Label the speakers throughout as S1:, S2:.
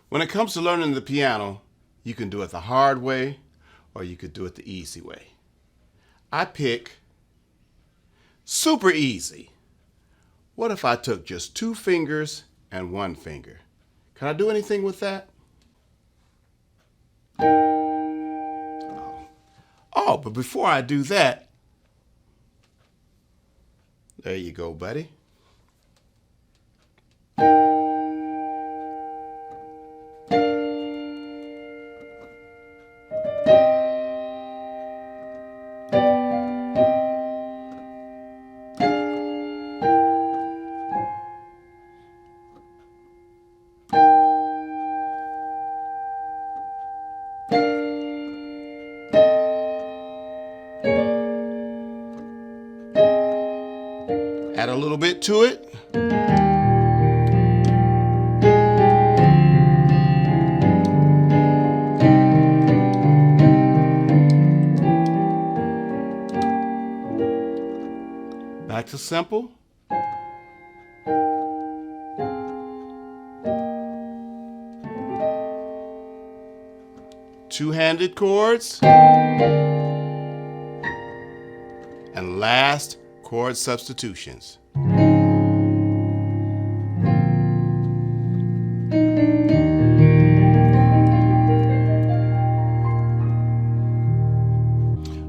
S1: When it comes to learning the piano, you can do it the hard way or you could do it the easy way. I pick super easy. What if I took just 2 fingers and 1 finger? Can I do anything with that? Oh, but before I do that, there you go, buddy. Add a little bit to it. Back to simple. Two-handed chords. And last, chord substitutions.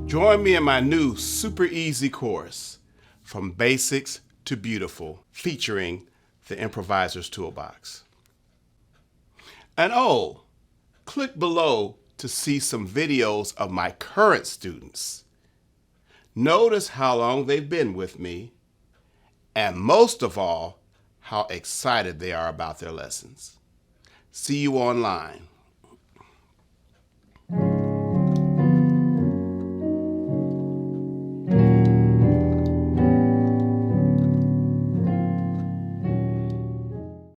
S1: Join me in my new super easy course, From Basics to Beautiful, featuring the Improviser's Toolbox. And oh, click below to see some videos of my current students. Notice how long they've been with me, and most of all, how excited they are about their lessons. See you online.